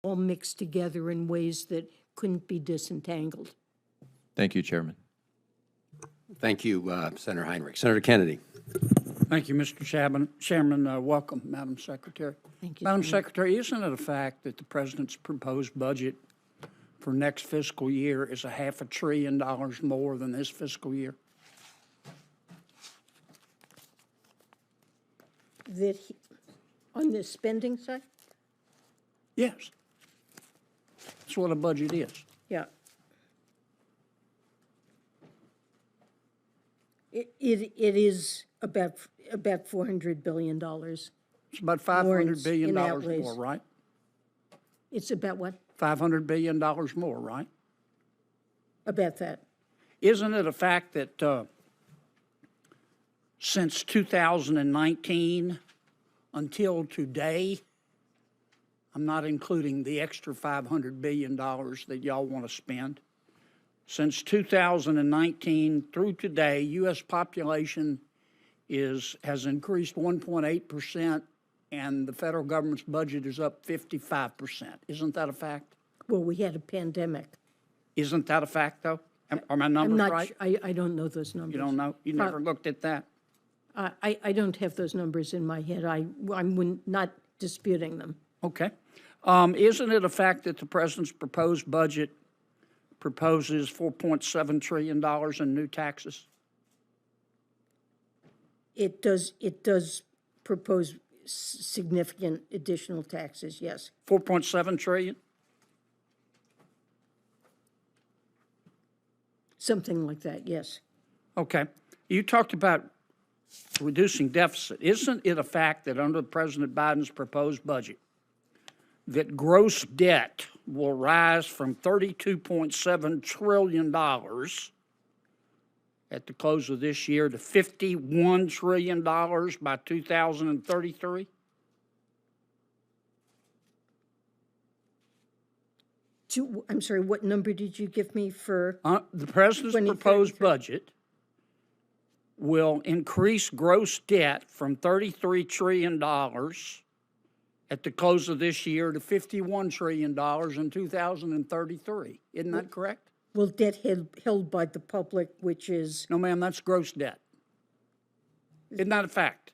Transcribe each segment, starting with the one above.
all mixed together in ways that couldn't be disentangled. Thank you, Chairman. Thank you, Senator Heinrich. Senator Kennedy. Thank you, Mr. Chairman. Welcome, Madam Secretary. Thank you, Madam Senator. Secretary, isn't it a fact that the President's proposed budget for next fiscal year is $500 billion more than this fiscal year? On the spending side? Yes. That's what a budget is. Yeah. It is about $400 billion. It's about $500 billion more, right? It's about what? $500 billion more, right? About that. Isn't it a fact that since 2019 until today, I'm not including the extra $500 billion that y'all want to spend, since 2019 through today, U.S. population has increased 1.8%, and the federal government's budget is up 55%. Isn't that a fact? Well, we had a pandemic. Isn't that a fact, though? Are my numbers right? I don't know those numbers. You don't know? You never looked at that? I don't have those numbers in my head. I'm not disputing them. Okay. Isn't it a fact that the President's proposed budget proposes $4.7 trillion in new taxes? It does propose significant additional taxes, yes. 4.7 trillion? Something like that, yes. Okay. You talked about reducing deficit. Isn't it a fact that under President Biden's proposed budget, that gross debt will rise from $32.7 trillion at the close of this year to $51 trillion by 2033? I'm sorry, what number did you give me for? The President's proposed budget will increase gross debt from $33 trillion at the close of this year to $51 trillion in 2033. Isn't that correct? Well, debt held by the public, which is... No, ma'am, that's gross debt. Isn't that a fact?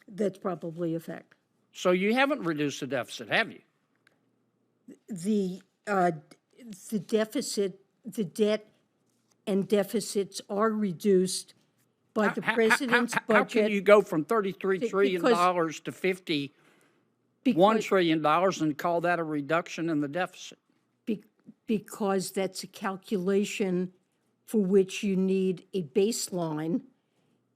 That's probably a fact. So you haven't reduced the deficit, have you? The deficit, the debt and deficits are reduced by the President's budget. How can you go from $33 trillion to $51 trillion and call that a reduction in the deficit? Because that's a calculation for which you need a baseline,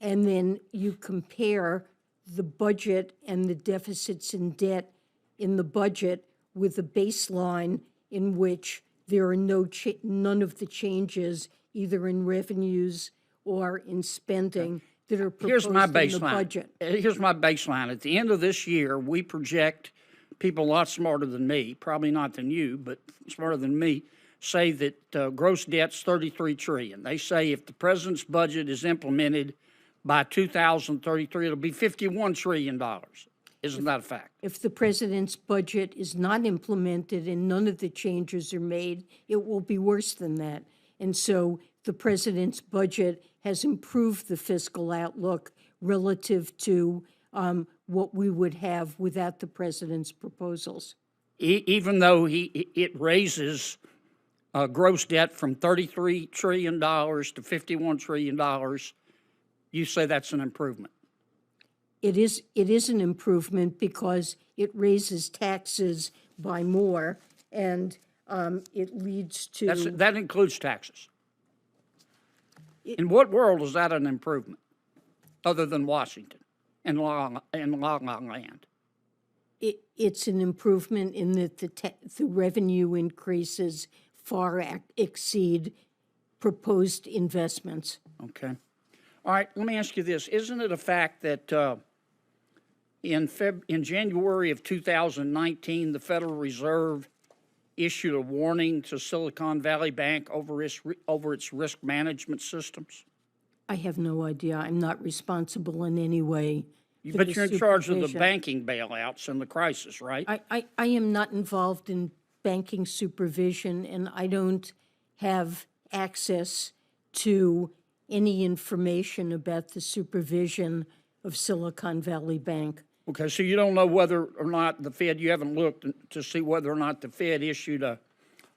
and then you compare the budget and the deficits and debt in the budget with a baseline in which there are none of the changes either in revenues or in spending that are proposed in the budget. Here's my baseline. At the end of this year, we project, people a lot smarter than me, probably not than you, but smarter than me, say that gross debt's $33 trillion. They say if the President's budget is implemented by 2033, it'll be $51 trillion. Isn't that a fact? If the President's budget is not implemented and none of the changes are made, it will be worse than that. And so the President's budget has improved the fiscal outlook relative to what we would have without the President's proposals. Even though it raises gross debt from $33 trillion to $51 trillion, you say that's an improvement? It is an improvement because it raises taxes by more, and it leads to... That includes taxes. In what world is that an improvement, other than Washington and long land? It's an improvement in that the revenue increases far exceed proposed investments. Okay. All right, let me ask you this. Isn't it a fact that in January of 2019, the Federal Reserve issued a warning to Silicon Valley Bank over its risk management systems? I have no idea. I'm not responsible in any way But the you're in charge of the supervision. banking bailouts and the crisis, right? I am not involved in banking supervision, and I don't have access to any information about the supervision of Silicon Valley Bank. Okay, so you don't know whether or not the Fed, you haven't looked to see whether or not the Fed issued a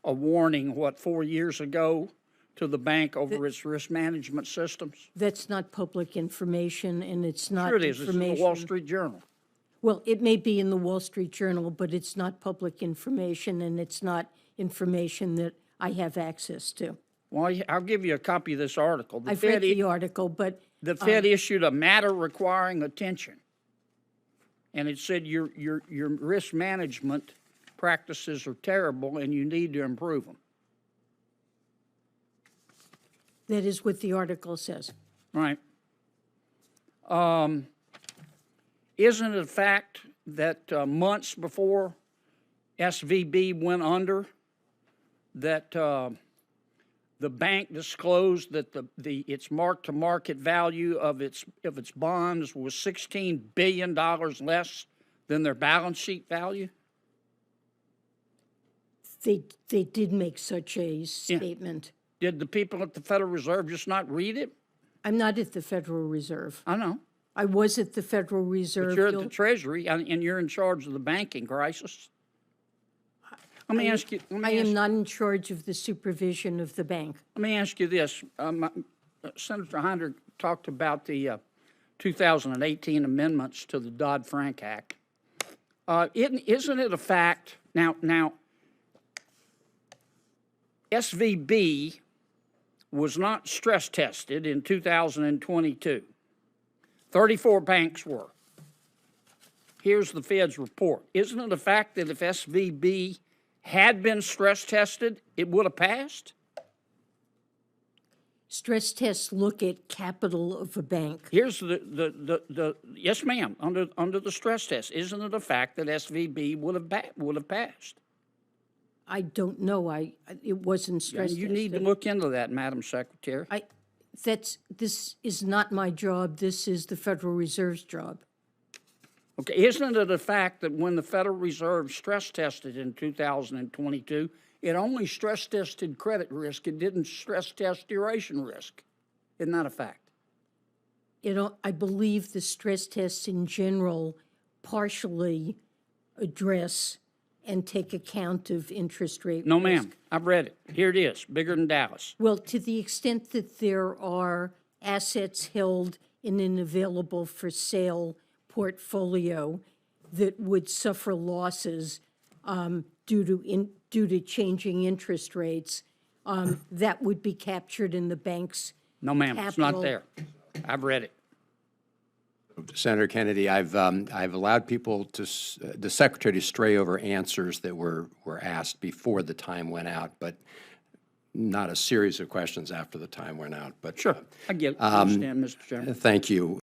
warning, 4 years ago to the bank over its risk management systems? That's not public information, and it's not Sure it is. It's in the Wall information. Street Journal. Well, it may be in the Wall Street Journal, but it's not public information, and it's not information that I have access to. Well, I'll give you a copy of this article. I've read the article, but The Fed issued a matter requiring attention. And it said your risk management practices are terrible and you need to improve them. that is what the article says. Right. Isn't it a fact that months before SVB went under, that the bank disclosed that its mark-to-market value of its bonds was $16 billion less than their balance sheet value? They did make such a statement. Did the people at the Federal Reserve just not read it? I'm not at the Federal Reserve. I know. I was at the Federal Reserve. But you're at the Treasury, and you're in charge of the banking crisis. Let me ask you. I am not in charge of the supervision of the bank. Let me ask you this. Senator Heinrich talked about the 2018 amendments to the Dodd-Frank Act. Isn't it a fact? Now, SVB was not stress tested in 2022. 34 banks were. Here's the Fed's report. Isn't it a fact that if SVB had been stress tested, it would have passed? Stress tests look at capital of a bank. Here's the yes, ma'am, under the stress test. Isn't it a fact that SVB would have passed? I don't know. It wasn't stress You tested. need to look into that, Madam Secretary. This is not my job. This is the Federal Reserve's job. Okay, isn't it a fact that when the Federal Reserve stress tested in 2022, it only stress tested credit risk, it didn't stress test duration risk? Isn't that a fact? I believe the stress tests in general partially address and take account of interest rate No, risk. ma'am. I've read it. Here it is, bigger than Dallas. Well, to the extent that there are assets held in an available for sale portfolio that would suffer losses due to changing interest rates, that would be captured in the bank's No, ma'am, it's not capital. there. I've read it. Senator Kennedy, I've allowed people the secretary to stray over answers that were asked before the time went out, but not a series of questions after the time went out. But Sure, I get it. I understand, Mr. Chairman. thank you.